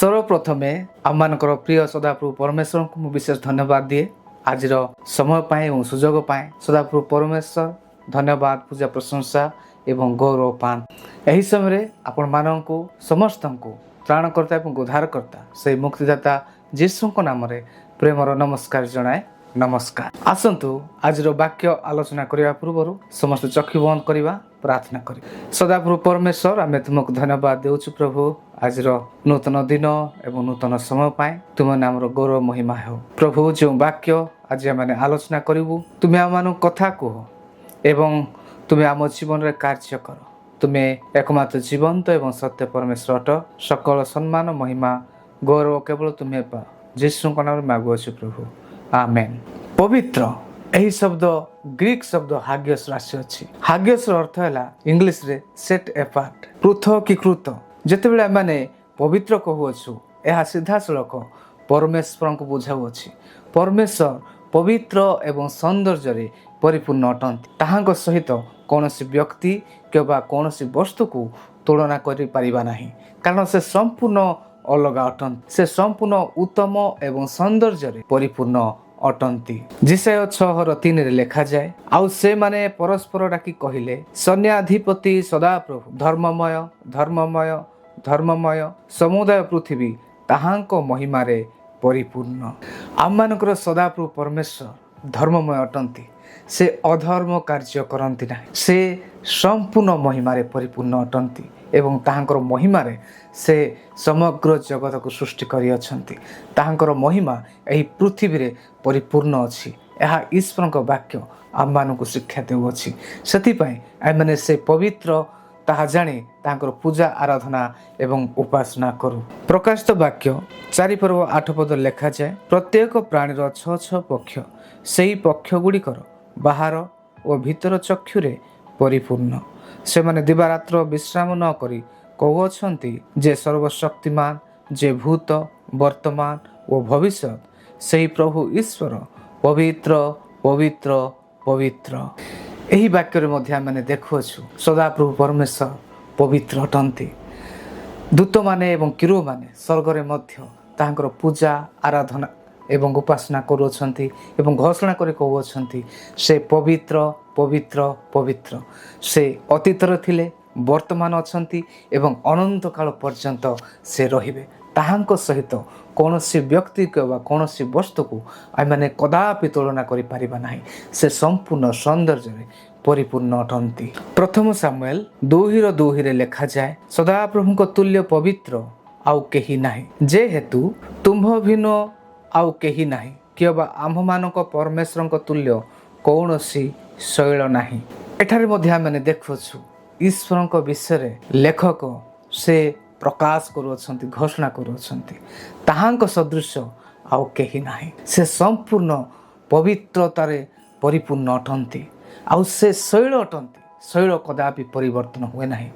सर्वप्रथमे आमମାନଙ୍କର ପ୍ରିୟ ସଦାପ୍ରଭୁ ପରମେଶ୍ୱରଙ୍କୁ ମୁଁ ବିଶେଷ ଧନ୍ୟବାଦ ଦିଏ ଆଜିର ସମୟ ପାଇଁ ଏବଂ ସୁଯୋଗ ପାଇଁ। ସଦାପ୍ରଭୁ ପରମେଶ୍ୱର ଧନ୍ୟବାଦ, ପୂଜା, ପ୍ରଶଂସା ଏବଂ ଗୌରବ ପାଆନ୍ତୁ। ଏହି ସମୟରେ ଆପଣମାନଙ୍କୁ ସମସ୍ତଙ୍କୁ ତ୍ରାଣକର୍ତ୍ତା ଏବଂ ଉଦ୍ଧାରକର୍ତ୍ତା ସେହି ମୁକ୍ତିଦାତା ଯୀଶୁଙ୍କ ନାମରେ ପ୍ରେମର ନମସ୍କାର ଜଣାଏ। ନମସ୍କାର। ଆସନ୍ତୁ ଆଜିର ବାକ୍ୟ ଆଲୋଚନା କରିବା ପୂର୍ବରୁ ସମସ୍ତେ ଚକ୍ଷୁ ବନ୍ଦ କରିବା, ପ୍ରାର୍ଥନା କରିବା। ସଦାପ୍ରଭୁ ପରମେଶ୍ୱର, ଆମେ ତୁମକୁ ଧନ୍ୟବାଦ ଦେଉଛୁ ପ୍ରଭୁ ଆଜିର ନୂତନ ଦିନ ଏବଂ ନୂତନ ସମୟ ପାଇଁ। ତୁମ ନାମର ଗୌରବ ମହିମା ହେଉ। ପ୍ରଭୁ, ଯେଉଁ ବାକ୍ୟ ଆଜି ଆମେ ଆଲୋଚନା କରିବୁ, ତୁମେ ଆମମାନଙ୍କୁ କଥା କୁହ ଏବଂ ତୁମେ ଆମ ଜୀବନରେ କାର୍ଯ୍ୟ କର। ତୁମେ ଏକମାତ୍ର ଜୀବନ୍ତ ଏବଂ ସତ୍ୟ ପରମେଶ୍ୱର ଅଟ। ସକଳ ସମ୍ମାନ, ମହିମା, ଗୌରବ କେବଳ ତୁମେ ପାଅ। ଯୀଶୁଙ୍କ ନାମରେ ମାଗୁଅଛୁ ପ୍ରଭୁ, ଆମେନ୍। ପବିତ୍ର, ଏହି ଶବ୍ଦ ଗ୍ରୀକ୍ ଶବ୍ଦ ହାଗିୟସ୍ ଆସିଅଛି। ହାଗିୟସ୍ର ଅର୍ଥ ହେଲା ଇଂଲିଶରେ ସେଟ୍ ଏପାର୍ଟ, ପୃଥକୀକୃତ। ଯେତେବେଳେ ଆମେ ପବିତ୍ର କହୁଅଛୁ, ଏହା ସିଧାସଳଖ ପରମେଶ୍ୱରଙ୍କୁ ବୁଝାଉଅଛି। ପରମେଶ୍ୱର ପବିତ୍ର ଏବଂ ସୌନ୍ଦର୍ଯ୍ୟରେ ପରିପୂର୍ଣ୍ଣ ଅଟନ୍ତି। ତାହାଙ୍କ ସହିତ କୌଣସି ବ୍ୟକ୍ତି କିମ୍ବା କୌଣସି ବସ୍ତୁକୁ ତୁଳନା କରିପାରିବା ନାହିଁ, କାରଣ ସେ ସମ୍ପୂର୍ଣ୍ଣ ଅଲଗା ଅଟନ୍ତି। ସେ ସମ୍ପୂର୍ଣ୍ଣ ଉତ୍ତମ ଏବଂ ସୌନ୍ଦର୍ଯ୍ୟରେ ପରିପୂର୍ଣ୍ଣ ଅଟନ୍ତି। ଯେଶାୟା 6:3 ଲେଖାଯାଏ, ଆଉ ସେମାନେ ପରସ୍ପର ଡାକି କହିଲେ, ସୈନ୍ୟାଧିପତି ସଦାପ୍ରଭୁ, ଧର୍ମମୟ, ଧର୍ମମୟ, ଧର୍ମମୟ, ସମୁଦାୟ ପୃଥିବୀ ତାହାଙ୍କ ମହିମାରେ ପରିପୂର୍ଣ୍ଣ। ଆମମାନଙ୍କର ସଦାପ୍ରଭୁ ପରମେଶ୍ୱର ଧର୍ମମୟ ଅଟନ୍ତି। ସେ ଅଧର୍ମ କାର୍ଯ୍ୟ କରନ୍ତି ନାହିଁ। ସେ ସମ୍ପୂର୍ଣ୍ଣ ମହିମାରେ ପରିପୂର୍ଣ୍ଣ ଅଟନ୍ତି ଏବଂ ତାହାଙ୍କର ମହିମାରେ ସେ ସମଗ୍ର ଜଗତକୁ ସୃଷ୍ଟି କରିଅଛନ୍ତି। ତାହାଙ୍କର ମହିମା ଏହି ପୃଥିବୀରେ ପରିପୂର୍ଣ୍ଣ ଅଛି। ଏହା ଈଶ୍ୱରଙ୍କ ବାକ୍ୟ ଆମମାନଙ୍କୁ ଶିକ୍ଷା ଦେଉଅଛି। ସେଥିପାଇଁ ଆମେମାନେ ସେ ପବିତ୍ର ତାହା ଜାଣି ତାଙ୍କର ପୂଜା, ଆରାଧନା ଏବଂ ଉପାସନା କରୁ। ପ୍ରକାଶିତ ବାକ୍ୟ 4:8 ଲେଖାଯାଏ, ପ୍ରତ୍ୟେକ ପ୍ରାଣୀର 6 ପକ୍ଷ, ସେହି ପକ୍ଷ ଗୁଡ଼ିକର ବାହାର ଓ ଭିତର ଚକ୍ଷୁରେ ପରିପୂର୍ଣ୍ଣ। ସେମାନେ ଦିବାରାତ୍ର ବିଶ୍ରାମ ନ କରି କହୁଅଛନ୍ତି ଯେ ସର୍ବଶକ୍ତିମାନ, ଯେ ଭୂତ, ବର୍ତ୍ତମାନ ଓ ଭବିଷ୍ୟତ, ସେହି ପ୍ରଭୁ ଈଶ୍ୱର ପବିତ୍ର, ପବିତ୍ର, ପବିତ୍ର। ଏହି ବାକ୍ୟରେ ମଧ୍ୟ ଆମେ ଦେଖୁଅଛୁ ସଦାପ୍ରଭୁ ପରମେଶ୍ୱର ପବିତ୍ର ଅଟନ୍ତି। ଦୂତମାନେ ଏବଂ କିରୁବମାନେ ସ୍ୱର୍ଗରେ ମଧ୍ୟ ତାହାଙ୍କର ପୂଜା, ଆରାଧନା ଏବଂ ଉପାସନା କରୁଅଛନ୍ତି ଏବଂ ଘୋଷଣା କରି କହୁଅଛନ୍ତି, ସେ ପବିତ୍ର, ପବିତ୍ର, ପବିତ୍ର। ସେ ଅତୀତରେ ଥିଲେ, ବର୍ତ୍ତମାନ ଅଛନ୍ତି ଏବଂ ଅନନ୍ତ କାଳ ପର୍ଯ୍ୟନ୍ତ ସେ ରହିବେ। ତାହାଙ୍କ ସହିତ କୌଣସି ବ୍ୟକ୍ତି କିମ୍ବା କୌଣସି ବସ୍ତୁକୁ ଆମେମାନେ କଦାପି ତୁଳନା କରିପାରିବା ନାହିଁ। ସେ ସମ୍ପୂର୍ଣ୍ଣ ସୌନ୍ଦର୍ଯ୍ୟରେ ପରିପୂର୍ଣ୍ଣ ଅଟନ୍ତି। ପ୍ରଥମ ସାମୁଏଲ 2:2 ଲେଖାଯାଏ, ସଦାପ୍ରଭୁଙ୍କ ତୁଲ୍ୟ ପବିତ୍ର ଆଉ କେହି ନାହିଁ, ଯେହେତୁ ତୁମ୍ଭ ଭିନ୍ନ ଆଉ କେହି ନାହିଁ, କିମ୍ବା ଆମ୍ଭମାନଙ୍କ ପରମେଶ୍ୱରଙ୍କ ତୁଲ୍ୟ କୌଣସି ଶୈଳ ନାହିଁ। ଏଠାରେ ମଧ୍ୟ ଆମେ ଦେଖୁଅଛୁ ଈଶ୍ୱରଙ୍କ ବିଷୟରେ ଲେଖକ ସେ ପ୍ରକାଶ କରୁଅଛନ୍ତି, ଘୋଷଣା କରୁଅଛନ୍ତି, ତାହାଙ୍କ ସଦୃଶ ଆଉ କେହି ନାହିଁ। ସେ ସମ୍ପୂର୍ଣ୍ଣ ପବିତ୍ରତାରେ ପରିପୂର୍ଣ୍ଣ ଅଟନ୍ତି ଆଉ ସେ ଶୈଳ ଅଟନ୍ତି। ଶୈଳ କଦାପି ପରିବର୍ତ୍ତନ ହୁଏ ନାହିଁ।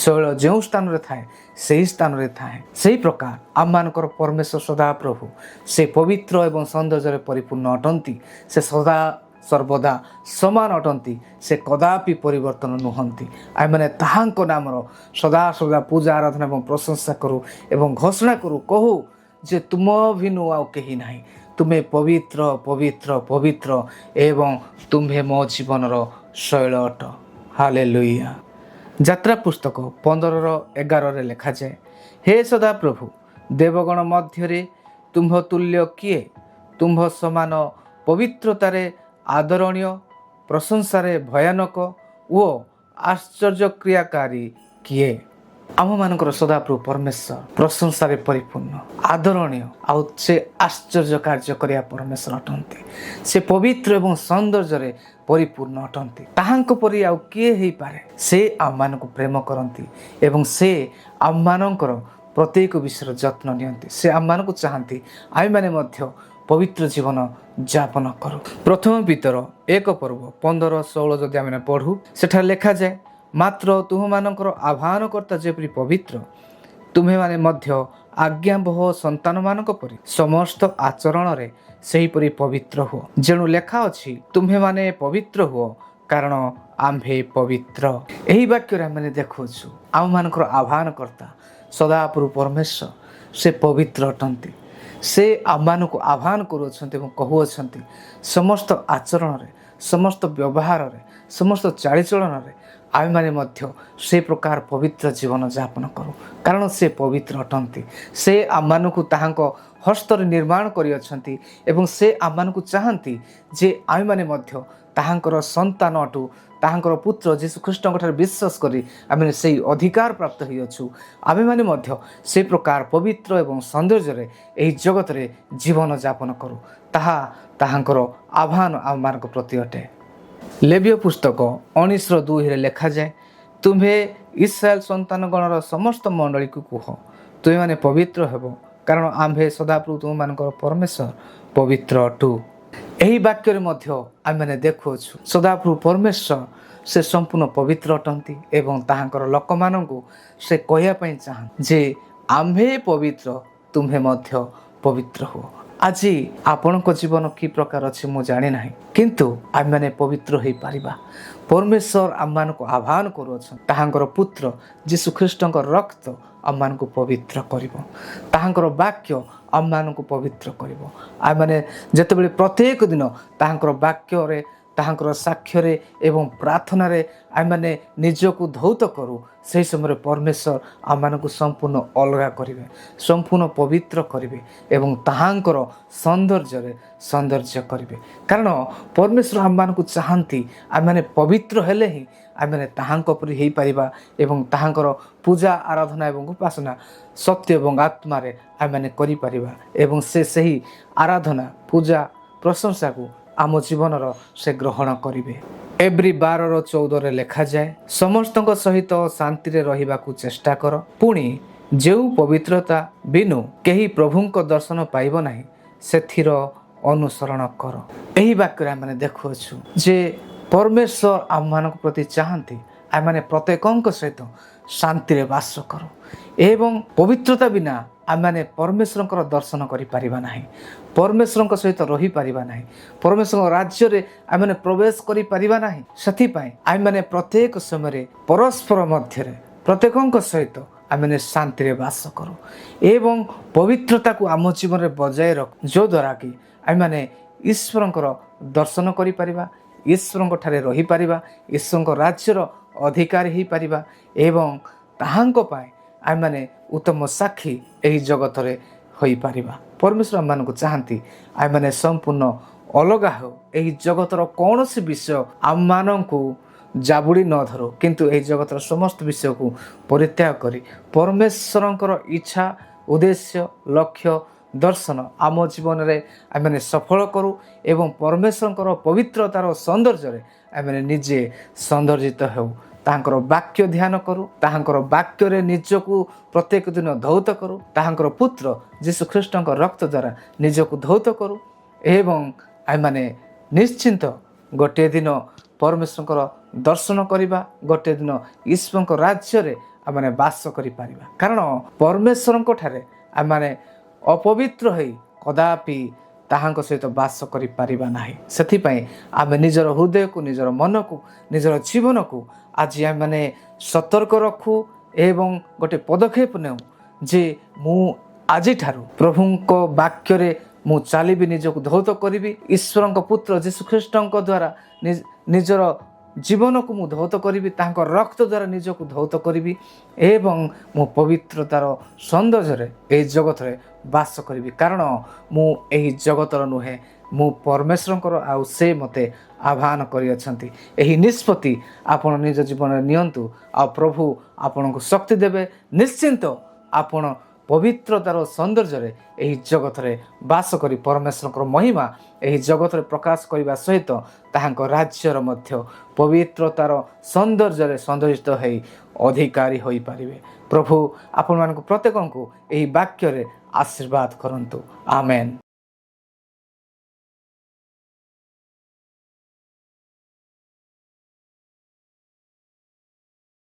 ଶୈଳ ଯେଉଁ ସ୍ଥାନରେ ଥାଏ ସେହି ସ୍ଥାନରେ ଥାଏ। ସେହି ପ୍ରକାର ଆମମାନଙ୍କର ପରମେଶ୍ୱର ସଦାପ୍ରଭୁ ସେ ପବିତ୍ର ଏବଂ ସୌନ୍ଦର୍ଯ୍ୟରେ ପରିପୂର୍ଣ୍ଣ ଅଟନ୍ତି। ସେ ସଦା ସର୍ବଦା ସମାନ ଅଟନ୍ତି। ସେ କଦାପି ପରିବର୍ତ୍ତନ ନୁହନ୍ତି। ଆମେମାନେ ତାହାଙ୍କ ନାମର ସଦା ପୂଜା, ଆରାଧନା ଏବଂ ପ୍ରଶଂସା କରୁ ଏବଂ ଘୋଷଣା କରୁ, କହୁ ଯେ ତୁମ ଭିନ୍ନ ଆଉ କେହି ନାହିଁ। ତୁମେ ପବିତ୍ର, ପବିତ୍ର, ପବିତ୍ର ଏବଂ ତୁମ୍ଭେ ମୋ ଜୀବନର ଶୈଳ ଅଟ। ହାଲେଲୁୟା। ଯାତ୍ରା ପୁସ୍ତକ 15:11 ଲେଖାଯାଏ, ହେ ସଦାପ୍ରଭୁ, ଦେବଗଣ ମଧ୍ୟରେ ତୁମ୍ଭ ତୁଲ୍ୟ କିଏ? ତୁମ୍ଭ ସମାନ ପବିତ୍ରତାରେ ଆଦରଣୀୟ, ପ୍ରଶଂସାରେ ଭୟାନକ ଓ ଆଶ୍ଚର୍ଯ୍ୟକ୍ରିୟାକାରୀ କିଏ? ଆମମାନଙ୍କର ସଦାପ୍ରଭୁ ପରମେଶ୍ୱର ପ୍ରଶଂସାରେ ପରିପୂର୍ଣ୍ଣ, ଆଦରଣୀୟ ଆଉ ସେ ଆଶ୍ଚର୍ଯ୍ୟ କାର୍ଯ୍ୟ କରିବା ପରମେଶ୍ୱର ଅଟନ୍ତି। ସେ ପବିତ୍ର ଏବଂ ସୌନ୍ଦର୍ଯ୍ୟରେ ପରିପୂର୍ଣ୍ଣ ଅଟନ୍ତି। ତାହାଙ୍କ ପରି ଆଉ କିଏ ହେଇପାରେ? ସେ ଆମମାନଙ୍କୁ ପ୍ରେମ କରନ୍ତି ଏବଂ ସେ ଆମମାନଙ୍କର ପ୍ରତ୍ୟେକ ବିଷୟର ଯତ୍ନ ନିଅନ୍ତି। ସେ ଆମମାନଙ୍କୁ ଚାହାନ୍ତି ଆମେମାନେ ମଧ୍ୟ ପବିତ୍ର ଜୀବନ ଯାପନ କରୁ। ପ୍ରଥମ ପିତର 1:15-16 ଯଦି ଆମେ ପଢ଼ୁ, ସେଠାରେ ଲେଖାଯାଏ, ମାତ୍ର ତୁମମାନଙ୍କର ଆହ୍ୱାନକର୍ତ୍ତା ଯେପରି ପବିତ୍ର, ତୁମେମାନେ ମଧ୍ୟ ଆଜ୍ଞାବହ ସନ୍ତାନମାନଙ୍କ ପରି ସମସ୍ତ ଆଚରଣରେ ସେହିପରି ପବିତ୍ର ହୁଅ। ଯେଣୁ ଲେଖା ଅଛି, ତୁମ୍ଭେମାନେ ପବିତ୍ର ହୁଅ କାରଣ ଆମ୍ଭେ ପବିତ୍ର। ଏହି ବାକ୍ୟରେ ଆମେ ଦେଖୁଅଛୁ ଆମମାନଙ୍କର ଆହ୍ୱାନକର୍ତ୍ତା ସଦାପ୍ରଭୁ ପରମେଶ୍ୱର ସେ ପବିତ୍ର ଅଟନ୍ତି। ସେ ଆମମାନଙ୍କୁ ଆହ୍ୱାନ କରୁଅଛନ୍ତି ଏବଂ କହୁଅଛନ୍ତି ସମସ୍ତ ଆଚରଣରେ, ସମସ୍ତ ବ୍ୟବହାରରେ, ସମସ୍ତ ଚାଳିଚଳନରେ ଆମେମାନେ ମଧ୍ୟ ସେ ପ୍ରକାର ପବିତ୍ର ଜୀବନ ଯାପନ କରୁ, କାରଣ ସେ ପବିତ୍ର ଅଟନ୍ତି। ସେ ଆମମାନଙ୍କୁ ତାହାଙ୍କ ହସ୍ତରେ ନିର୍ମାଣ କରିଅଛନ୍ତି ଏବଂ ସେ ଆମମାନଙ୍କୁ ଚାହାନ୍ତି ଯେ ଆମେମାନେ ମଧ୍ୟ ତାହାଙ୍କର ସନ୍ତାନ ଅଟୁ, ତାହାଙ୍କର ପୁତ୍ର ଯୀଶୁଖ୍ରୀଷ୍ଟଙ୍କଠାରେ ବିଶ୍ୱାସ କରି ଆମେ ସେହି ଅଧିକାର ପ୍ରାପ୍ତ ହୋଇଅଛୁ। ଆମେମାନେ ମଧ୍ୟ ସେ ପ୍ରକାର ପବିତ୍ର ଏବଂ ସୌନ୍ଦର୍ଯ୍ୟରେ ଏହି ଜଗତରେ ଜୀବନ ଯାପନ କରୁ। ତାହା ତାହାଙ୍କର ଆହ୍ୱାନ ଆମମାନଙ୍କ ପ୍ରତି ଅଟେ। ଲେବୀୟ ପୁସ୍ତକ 19:2 ଲେଖାଯାଏ, ତୁମ୍ଭେ ଇସ୍ରାଏଲ ସନ୍ତାନଗଣର ସମସ୍ତ ମଣ୍ଡଳୀକୁ କୁହ, ତୁମେମାନେ ପବିତ୍ର ହେବ, କାରଣ ଆମ୍ଭେ ସଦାପ୍ରଭୁ ତୁମମାନଙ୍କର ପରମେଶ୍ୱର ପବିତ୍ର ଅଟୁ। ଏହି ବାକ୍ୟରେ ମଧ୍ୟ ଆମେମାନେ ଦେଖୁଅଛୁ ସଦାପ୍ରଭୁ ପରମେଶ୍ୱର ସେ ସମ୍ପୂର୍ଣ୍ଣ ପବିତ୍ର ଅଟନ୍ତି ଏବଂ ତାହାଙ୍କର ଲୋକମାନଙ୍କୁ ସେ କହିବା ପାଇଁ ଚାହାନ୍ତି ଯେ ଆମ୍ଭେ ପବିତ୍ର, ତୁମ୍ଭେ ମଧ୍ୟ ପବିତ୍ର ହୁଅ। ଆଜି ଆପଣଙ୍କ ଜୀବନ କି ପ୍ରକାର ଅଛି ମୁଁ ଜାଣିନାହିଁ, କିନ୍ତୁ ଆମେମାନେ ପବିତ୍ର ହୋଇପାରିବା। ପରମେଶ୍ୱର ଆମମାନଙ୍କୁ ଆହ୍ୱାନ କରୁଅଛନ୍ତି, ତାହାଙ୍କର ପୁତ୍ର ଯୀଶୁଖ୍ରୀଷ୍ଟଙ୍କ ରକ୍ତ ଆମମାନଙ୍କୁ ପବିତ୍ର କରିବ, ତାହାଙ୍କର ବାକ୍ୟ ଆମମାନଙ୍କୁ ପବିତ୍ର କରିବ। ଆମେମାନେ ଯେତେବେଳେ ପ୍ରତ୍ୟେକ ଦିନ ତାହାଙ୍କର ବାକ୍ୟରେ, ତାହାଙ୍କର ସାକ୍ଷ୍ୟରେ ଏବଂ ପ୍ରାର୍ଥନାରେ ଆମେମାନେ ନିଜକୁ ଧୌତ କରୁ, ସେହି ସମୟରେ ପରମେଶ୍ୱର ଆମମାନଙ୍କୁ ସମ୍ପୂର୍ଣ୍ଣ ଅଲଗା କରିବେ, ସମ୍ପୂର୍ଣ୍ଣ ପବିତ୍ର କରିବେ ଏବଂ ତାହାଙ୍କର ସୌନ୍ଦର୍ଯ୍ୟ କରିବେ। କାରଣ ପରମେଶ୍ୱର ଆମମାନଙ୍କୁ ଚାହାନ୍ତି ଆମେମାନେ ପବିତ୍ର ହେଲେ ହିଁ ଆମେମାନେ ତାହାଙ୍କ ପରି ହୋଇପାରିବା ଏବଂ ତାହାଙ୍କର ପୂଜା ଆରାଧନା ଏବଂ ଉପାସନା ସତ୍ୟ ଏବଂ ଆତ୍ମାରେ ଆମେମାନେ କରିପାରିବା ଏବଂ ସେ ସେହି ଆରାଧନା, ପୂଜା, ପ୍ରଶଂସାକୁ ଆମ ଜୀବନର ସେ ଗ୍ରହଣ କରିବେ। ଏବ୍ରୀ 12:14 ଲେଖାଯାଏ, ସମସ୍ତଙ୍କ ସହିତ ଶାନ୍ତିରେ ରହିବାକୁ ଚେଷ୍ଟା କର, ପୁଣି ଯେଉଁ ପବିତ୍ରତା ବିନୁ କେହି ପ୍ରଭୁଙ୍କ ଦର୍ଶନ ପାଇବ ନାହିଁ ସେଥିର ଅନୁସରଣ କର। ଏହି ବାକ୍ୟରେ ଆମେ ଦେଖୁଅଛୁ ଯେ ପରମେଶ୍ୱର ଆମମାନଙ୍କ ପ୍ରତି ଚାହାନ୍ତି ଆମେମାନେ ପ୍ରତ୍ୟେକଙ୍କ ସହିତ ଶାନ୍ତିରେ ବାସ କର ଏବଂ ପବିତ୍ରତା ବିନା ଆମେମାନେ ପରମେଶ୍ୱରଙ୍କର ଦର୍ଶନ କରିପାରିବା ନାହିଁ, ପରମେଶ୍ୱରଙ୍କ ସହିତ ରହିପାରିବା ନାହିଁ, ପରମେଶ୍ୱରଙ୍କ ରାଜ୍ୟରେ ଆମେମାନେ ପ୍ରବେଶ କରିପାରିବା ନାହିଁ। ସେଥିପାଇଁ ଆମେମାନେ ପ୍ରତ୍ୟେକ ସମୟରେ ପରସ୍ପର ମଧ୍ୟରେ ପ୍ରତ୍ୟେକଙ୍କ ସହିତ ଆମେମାନେ ଶାନ୍ତିରେ ବାସ କରୁ ଏବଂ ପବିତ୍ରତାକୁ ଆମ ଜୀବନରେ ବଜାୟ ରଖୁ, ଯଦ୍ୱାରା କି ଆମେମାନେ ଈଶ୍ୱରଙ୍କର ଦର୍ଶନ କରିପାରିବା, ଈଶ୍ୱରଙ୍କ ଠାରେ ରହିପାରିବା, ଈଶ୍ୱରଙ୍କ ରାଜ୍ୟର ଅଧିକାରୀ ହୋଇପାରିବା ଏବଂ ତାହାଙ୍କ ପାଇଁ ଆମେମାନେ ଉତ୍ତମ ସାକ୍ଷୀ ଏହି ଜଗତରେ ହୋଇପାରିବା। ପରମେଶ୍ୱର ଆମମାନଙ୍କୁ ଚାହାନ୍ତି ଆମେମାନେ ସମ୍ପୂର୍ଣ୍ଣ ଅଲଗା ହେଉ, ଏହି ଜଗତର କୌଣସି ବିଷୟ ଆମମାନଙ୍କୁ ଜାବୁଡ଼ି ନ ଧରୁ, କିନ୍ତୁ ଏହି ଜଗତର ସମସ୍ତ ବିଷୟକୁ ପରିତ୍ୟାଗ କରି ପରମେଶ୍ୱରଙ୍କର ଇଚ୍ଛା, ଉଦ୍ଦେଶ୍ୟ, ଲକ୍ଷ୍ୟ, ଦର୍ଶନ ଆମ ଜୀବନରେ ଆମେମାନେ ସଫଳ କରୁ ଏବଂ ପରମେଶ୍ୱରଙ୍କର ପବିତ୍ରତାର ସୌନ୍ଦର୍ଯ୍ୟରେ ଆମେମାନେ ନିଜେ ସୌନ୍ଦର୍ଯ୍ୟିତ ହେଉ। ତାହାଙ୍କର ବାକ୍ୟ ଧ୍ୟାନ କରୁ, ତାହାଙ୍କର ବାକ୍ୟରେ ନିଜକୁ ପ୍ରତ୍ୟେକ ଦିନ ଧୌତ କରୁ, ତାହାଙ୍କର ପୁତ୍ର ଯୀଶୁଖ୍ରୀଷ୍ଟଙ୍କ ରକ୍ତ ଦ୍ୱାରା ନିଜକୁ ଧୌତ କରୁ ଏବଂ ଆମେମାନେ ନିଶ୍ଚିନ୍ତ ଗୋଟିଏ ଦିନ ପରମେଶ୍ୱରଙ୍କର ଦର୍ଶନ କରିବା, ଗୋଟିଏ ଦିନ ଈଶ୍ୱରଙ୍କ ରାଜ୍ୟରେ ଆମେମାନେ ବାସ କରିପାରିବା। କାରଣ ପରମେଶ୍ୱରଙ୍କ ଠାରେ ଆମେମାନେ ଅପବିତ୍ର ହୋଇ କଦାପି ତାହାଙ୍କ ସହିତ ବାସ କରିପାରିବା ନାହିଁ। ସେଥିପାଇଁ ଆମେ ନିଜର ହୃଦୟକୁ, ନିଜର ମନକୁ, ନିଜର ଜୀବନକୁ ଆଜି ଆମେମାନେ ସତର୍କ ରଖୁ ଏବଂ ଗୋଟେ ପଦକ୍ଷେପ ନେଉ ଯେ ମୁଁ ଆଜିଠାରୁ ପ୍ରଭୁଙ୍କ ବାକ୍ୟରେ ମୁଁ ଚାଲିବି, ନିଜକୁ ଧୌତ କରିବି, ଈଶ୍ୱରଙ୍କ ପୁତ୍ର ଯୀଶୁଖ୍ରୀଷ୍ଟଙ୍କ ଦ୍ୱାରା ନିଜର ଜୀବନକୁ ମୁଁ ଧୌତ କରିବି, ତାଙ୍କ ରକ୍ତ ଦ୍ୱାରା ନିଜକୁ ଧୌତ କରିବି ଏବଂ ମୁଁ ପବିତ୍ରତାର ସୌନ୍ଦର୍ଯ୍ୟରେ ଏହି ଜଗତରେ ବାସ କରିବି। କାରଣ ମୁଁ ଏହି ଜଗତର ନୁହେଁ, ମୁଁ ପରମେଶ୍ୱରଙ୍କର, ଆଉ ସେ ମୋତେ ଆହ୍ୱାନ କରିଅଛନ୍ତି। ଏହି ନିଷ୍ପତ୍ତି ଆପଣ ନିଜ ଜୀବନରେ ନିଅନ୍ତୁ, ଆଉ ପ୍ରଭୁ ଆପଣଙ୍କୁ ଶକ୍ତି ଦେବେ। ନିଶ୍ଚିନ୍ତ ଆପଣ ପବିତ୍ରତାର ସୌନ୍ଦର୍ଯ୍ୟରେ ଏହି ଜଗତରେ ବାସ କରି ପରମେଶ୍ୱରଙ୍କର ମହିମା ଏହି ଜଗତରେ ପ୍ରକାଶ କରିବା ସହିତ ତାହାଙ୍କ ରାଜ୍ୟର ମଧ୍ୟ ପବିତ୍ରତାର ସୌନ୍ଦର୍ଯ୍ୟରେ ସୌନ୍ଦର୍ଯ୍ୟିତ ହୋଇ ଅଧିକାରୀ ହୋଇପାରିବେ। ପ୍ରଭୁ ଆପଣମାନଙ୍କୁ ପ୍ରତ୍ୟେକଙ୍କୁ ଏହି ବାକ୍ୟରେ ଆଶୀର୍ବାଦ କରନ୍ତୁ। ଆମେନ୍।